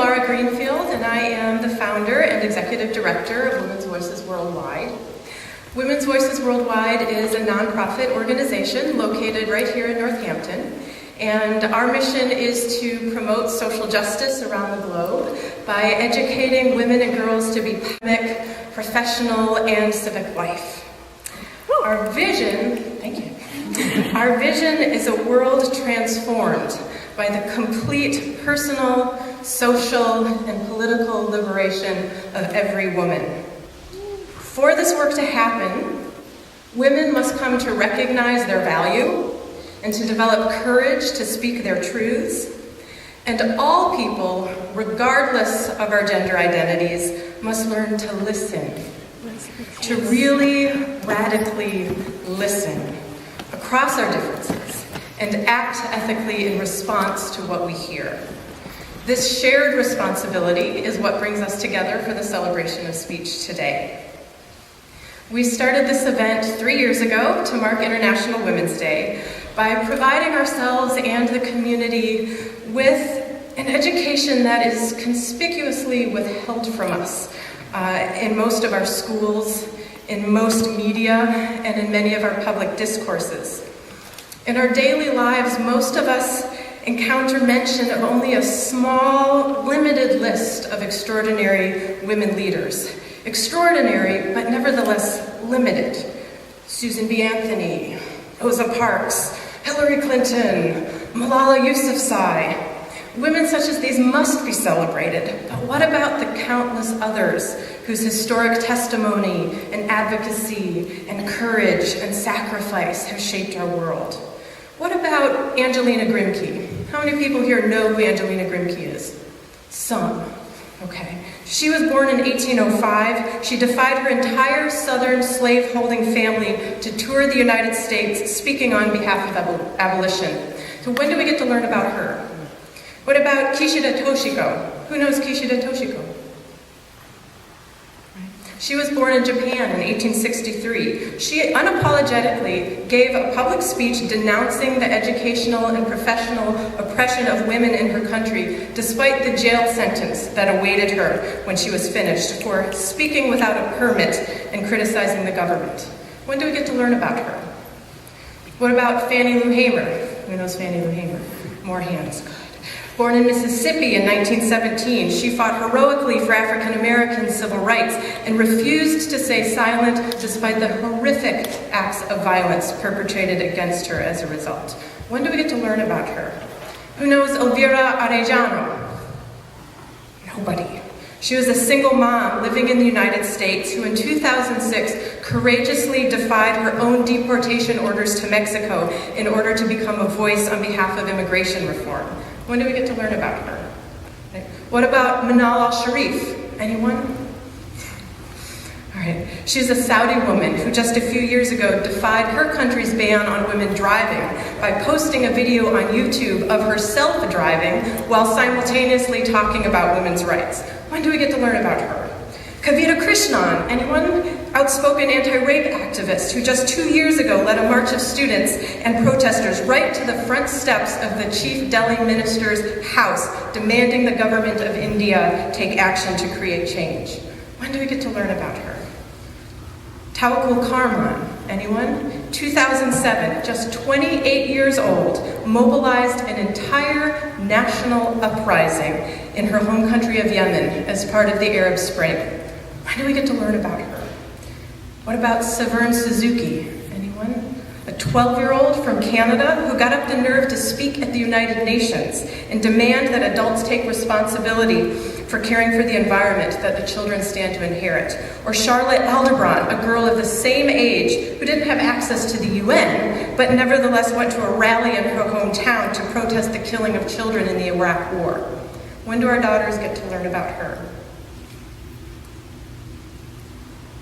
Greenfield, and I am the founder and executive director of Women's Voices Worldwide. Women's Voices Worldwide is a nonprofit organization located right here in Northampton, and our mission is to promote social justice around the globe by educating women and girls to be academic, professional, and civic life. Our vision, thank you. Our vision is a world transformed by the complete personal, social, and political liberation of every woman. For this work to happen, women must come to recognize their value and to develop courage to speak their truths. And all people, regardless of our gender identities, must learn to listen, to really radically listen across our differences and act ethically in response to what we hear. This shared responsibility is what brings us together for the celebration of speech today. We started this event 3 years ago to mark International Women's Day by providing ourselves and the community with an education that is conspicuously withheld from us in most of our schools, in most media, and in many of our public discourses. In our daily lives, most of us encounter mention of only a small, limited list of extraordinary women leaders. Extraordinary, but nevertheless limited. Susan B. Anthony, Rosa Parks, Hillary Clinton, Malala Yousafzai. Women such as these must be celebrated, but what about the countless others whose historic testimony and advocacy and courage and sacrifice have shaped our world? What about Angelina Grimke? How many people here know who Angelina Grimke is? Some. Okay. She was born in 1805. She defied her entire southern slave-holding family to tour the United States, speaking on behalf of abolition. So when do we get to learn about her? What about Kishida Toshiko? Who knows Kishida Toshiko? She was born in Japan in 1863. She unapologetically gave a public speech denouncing the educational and professional oppression of women in her country, despite the jail sentence that awaited her when she was finished for speaking without a permit and criticizing the government. When do we get to learn about her? What about Fannie Lou Hamer? Who knows Fannie Lou Hamer? More hands. Born in Mississippi in 1917, she fought heroically for African American civil rights and refused to stay silent despite the horrific acts of violence perpetrated against her as a result. When do we get to learn about her? Who knows Elvira Arellano? Nobody. She was a single mom living in the United States who in 2006 courageously defied her own deportation orders to Mexico in order to become a voice on behalf of immigration reform. When do we get to learn about her? What about Manal al-Sharif? Anyone? All right. She's a Saudi woman who just a few years ago defied her country's ban on women driving by posting a video on YouTube of herself driving while simultaneously talking about women's rights. When do we get to learn about her? Kavita Krishnan, anyone? Outspoken anti-rape activist who just 2 years ago led a march of students and protesters right to the front steps of the Chief Delhi Minister's house, demanding the government of India take action to create change. When do we get to learn about her? Tawakkol Karman, anyone? 2007, just 28 years old, mobilized an entire national uprising in her home country of Yemen as part of the Arab Spring. When do we get to learn about her? What about Severn Suzuki? Anyone? A 12-year-old from Canada who got up the nerve to speak at the United Nations and demand that adults take responsibility for caring for the environment that the children stand to inherit. Or Charlotte Alderbran, a girl of the same age who didn't have access to the UN, but nevertheless went to a rally in her hometown to protest the killing of children in the Iraq War. When do our daughters get to learn about her?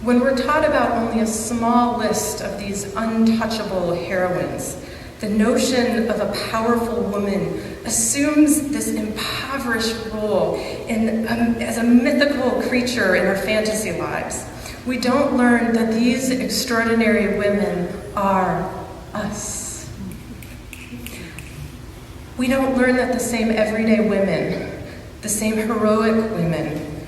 When we're taught about only a small list of these untouchable heroines, the notion of a powerful woman assumes this impoverished role as a mythical creature in our fantasy lives. We don't learn that these extraordinary women are us. We don't learn that the same everyday women the same heroic women.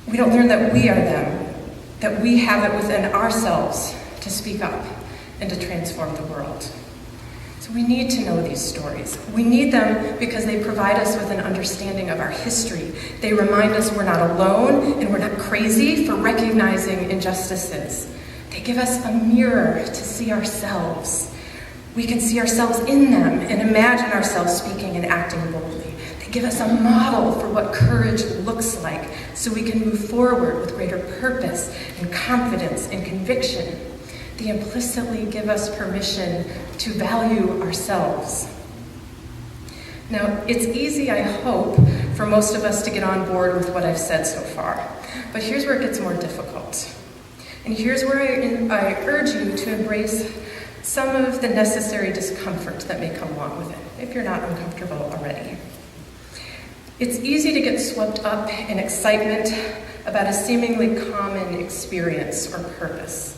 We don't learn that we are them, that we have it within ourselves to speak up and to transform the world. So we need to know these stories. We need them because they provide us with an understanding of our history. They remind us we're not alone and we're not crazy for recognizing injustices. They give us a mirror to see ourselves. We can see ourselves in them and imagine ourselves speaking and acting boldly. They give us a model for what courage looks like so we can move forward with greater purpose and confidence and conviction. They implicitly give us permission to value ourselves. Now, it's easy, I hope, for most of us to get on board with what I've said so far. But here's where it gets more difficult. And here's where I urge you to embrace some of the necessary discomfort that may come along with it, if you're not uncomfortable already. It's easy to get swept up in excitement about a seemingly common experience or purpose.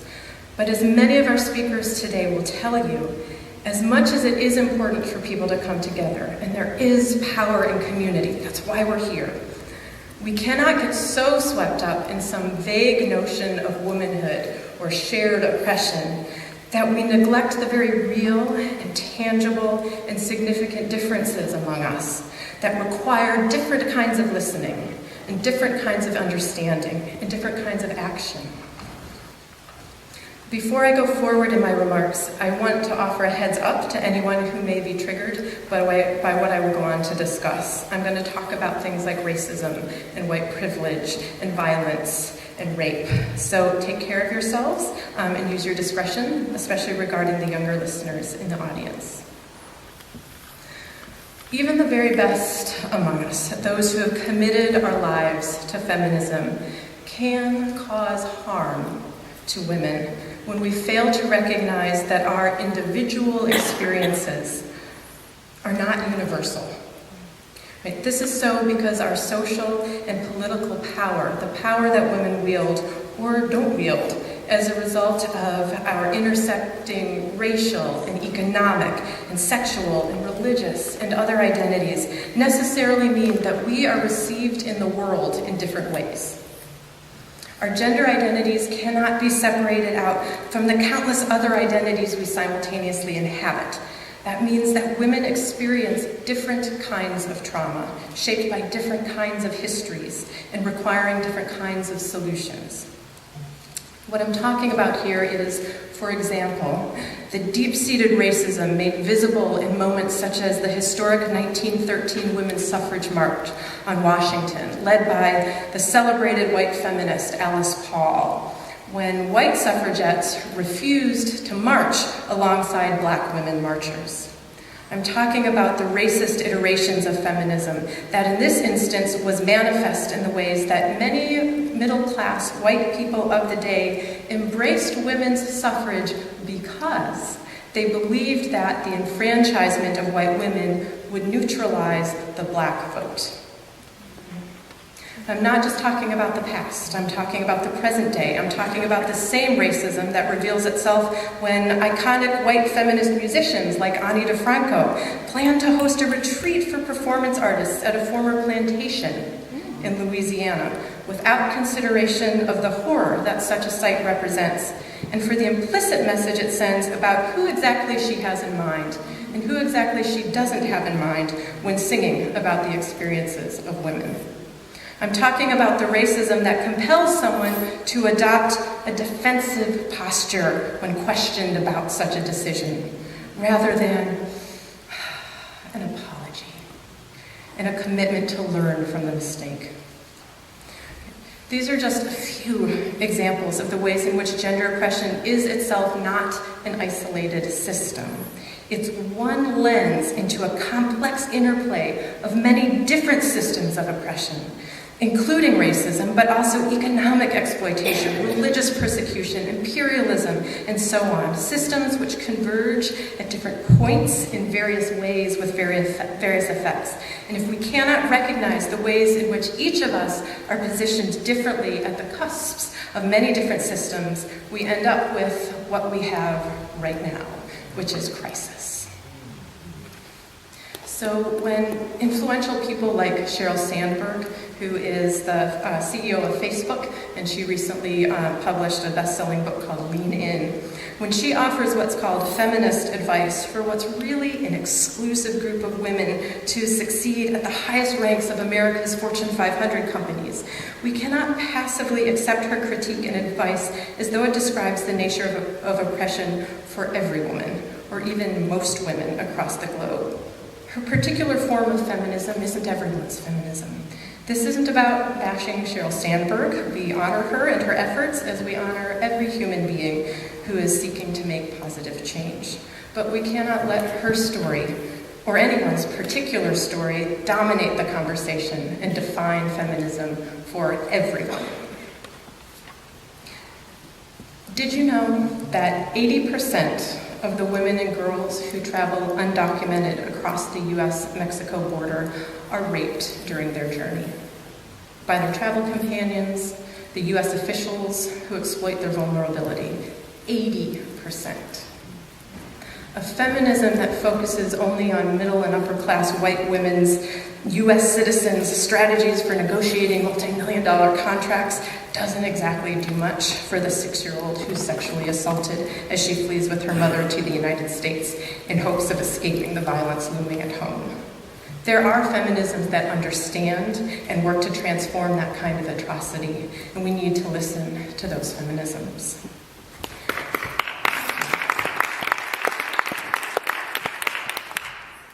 But as many of our speakers today will tell you, as much as it is important for people to come together, and there is power in community, that's why we're here, we cannot get so swept up in some vague notion of womanhood or shared oppression that we neglect the very real and tangible and significant differences among us that require different kinds of listening and different kinds of understanding and different kinds of action. Before I go forward in my remarks, I want to offer a heads up to anyone who may be triggered by what I will go on to discuss. I'm going to talk about things like racism and white privilege and violence and rape. So take care of yourselves and use your discretion, especially regarding the younger listeners in the audience. Even the very best among us, those who have committed our lives to feminism, can cause harm to women when we fail to recognize that our individual experiences are not universal. Right? This is so because our social and political power, the power that women wield or don't wield as a result of our intersecting racial and economic and sexual and religious and other identities, necessarily mean that we are received in the world in different ways. Our gender identities cannot be separated out from the countless other identities we simultaneously inhabit. That means that women experience different kinds of trauma, shaped by different kinds of histories and requiring different kinds of solutions. What I'm talking about here is, for example, the deep-seated racism made visible in moments such as the historic 1913 Women's Suffrage March on Washington, led by the celebrated white feminist Alice Paul, when white suffragettes refused to march alongside black women marchers. I'm talking about the racist iterations of feminism that in this instance was manifest in the ways that many middle-class white people of the day embraced women's suffrage because they believed that the enfranchisement of white women would neutralize the black vote. I'm not just talking about the past, I'm talking about the present day. I'm talking about the same racism that reveals itself when iconic white feminist musicians like Ani DeFranco plan to host a retreat for performance artists at a former plantation in Louisiana without consideration of the horror that such a site represents and for the implicit message it sends about who exactly she has in mind and who exactly she doesn't have in mind when singing about the experiences of women. I'm talking about the racism that compels someone to adopt a defensive posture when questioned about such a decision, rather than an apology and a commitment to learn from the mistake. These are just a few examples of the ways in which gender oppression is itself not an isolated system. It's one lens into a complex interplay of many different systems of oppression, including racism, but also economic exploitation, religious persecution, imperialism, and so on. Systems which converge at different points in various ways with various effects. And if we cannot recognize the ways in which each of us are positioned differently at the cusps of many different systems, we end up with what we have right now, which is crisis. So when influential people like Sheryl Sandberg, who is the CEO of Facebook, and she recently published a best-selling book called Lean In, when she offers what's called feminist advice for what's really an exclusive group of women to succeed at the highest ranks of America's Fortune 500 companies, we cannot passively accept her critique and advice as though it describes the nature of oppression for every woman, or even most women across the globe. Her particular form of feminism isn't everyone's feminism. This isn't about bashing Sheryl Sandberg. We honor her and her efforts as we honor every human being who is seeking to make positive change. But we cannot let her story, or anyone's particular story, dominate the conversation and define feminism for everyone. Did you know that 80% of the women and girls who travel undocumented across the US-Mexico border are raped during their journey by their travel companions, the US officials who exploit their vulnerability? 80%. A feminism that focuses only on middle and upper class white women's US citizens' strategies for negotiating multi-million-dollar contracts doesn't exactly do much for the 6-year-old who's sexually assaulted as she flees with her mother to the United States in hopes of escaping the violence looming at home. There are feminisms that understand and work to transform that kind of atrocity, and we need to listen to those feminisms.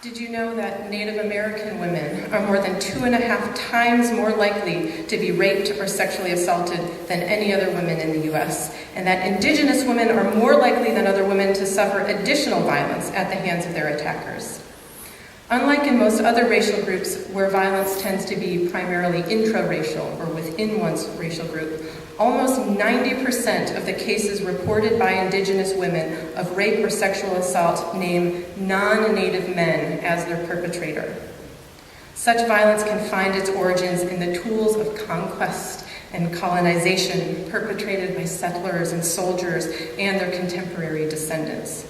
Did you know that Native American women are more than 2.5 times more likely to be raped or sexually assaulted than any other women in the US, and that Indigenous women are more likely than other women to suffer additional violence at the hands of their attackers? Unlike in most other racial groups where violence tends to be primarily intra-racial or within one's racial group, almost 90% of the cases reported by Indigenous women of rape or sexual assault name non-Native men as their perpetrator. Such violence can find its origins in the tools of conquest and colonization perpetrated by settlers and soldiers and their contemporary descendants.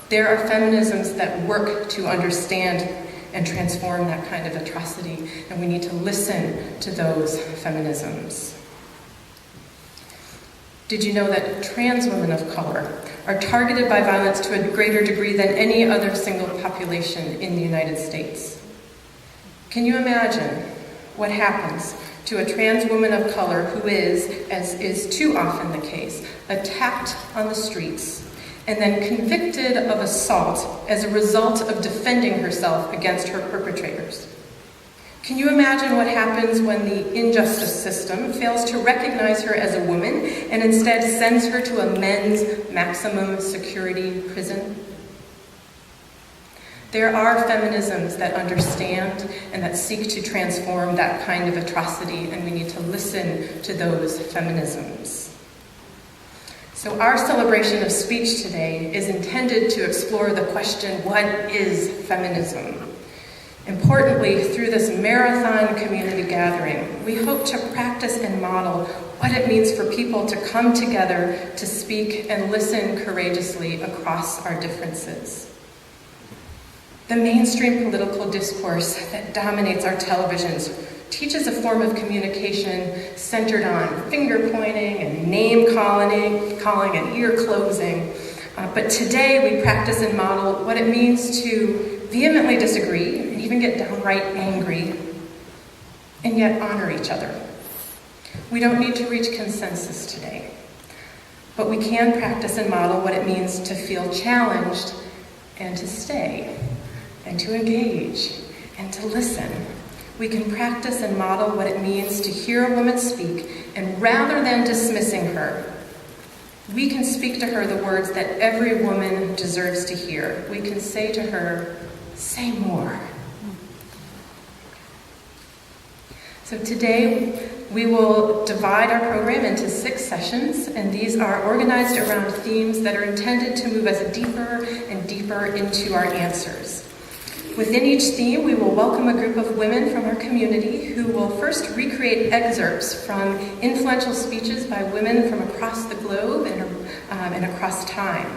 There are feminisms that work to understand and transform that kind of atrocity, and we need to listen to those feminisms. Did you know that trans women of color are targeted by violence to a greater degree than any other single population in the United States? Can you imagine what happens to a trans woman of color who is, as is too often the case, attacked on the streets and then convicted of assault as a result of defending herself against her perpetrators? Can you imagine what happens when the injustice system fails to recognize her as a woman and instead sends her to a men's maximum security prison? There are feminisms that understand and that seek to transform that kind of atrocity, and we need to listen to those feminisms. So our celebration of speech today is intended to explore the question, what is feminism? Importantly, through this marathon community gathering, we hope to practice and model what it means for people to come together to speak and listen courageously across our differences. The mainstream political discourse that dominates our televisions teaches a form of communication centered on finger-pointing and name-calling and ear-closing. But today we practice and model what it means to vehemently disagree and even get downright angry, and yet honor each other. We don't need to reach consensus today, but we can practice and model what it means to feel challenged and to stay and to engage and to listen. We can practice and model what it means to hear a woman speak, and rather than dismissing her, we can speak to her the words that every woman deserves to hear. We can say to her, say more. So today, we will divide our program into 6 sessions, and these are organized around themes that are intended to move us deeper and deeper into our answers. Within each theme, we will welcome a group of women from our community who will first recreate excerpts from influential speeches by women from across the globe and across time.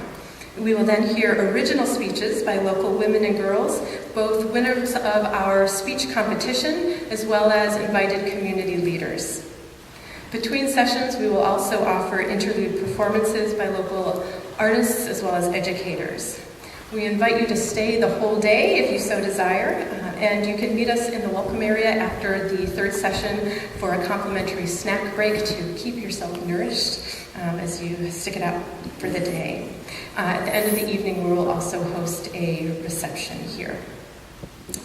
We will then hear original speeches by local women and girls both winners of our speech competition as well as invited community leaders. Between sessions, we will also offer interlude performances by local artists as well as educators. We invite you to stay the whole day if you so desire, and you can meet us in the welcome area after the third session for a complimentary snack break to keep yourself nourished as you stick it out for the day. At the end of the evening, we will also host a reception here.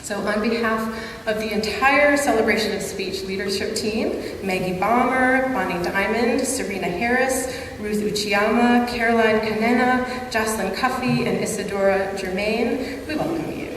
So on behalf of the entire Celebration of Speech leadership team, Maggie Balmer, Bonnie Diamond, Serena Harris, Ruth Uchiyama, Caroline Kanena, Jocelyn Cuffey, and Isadora Germain, we welcome you.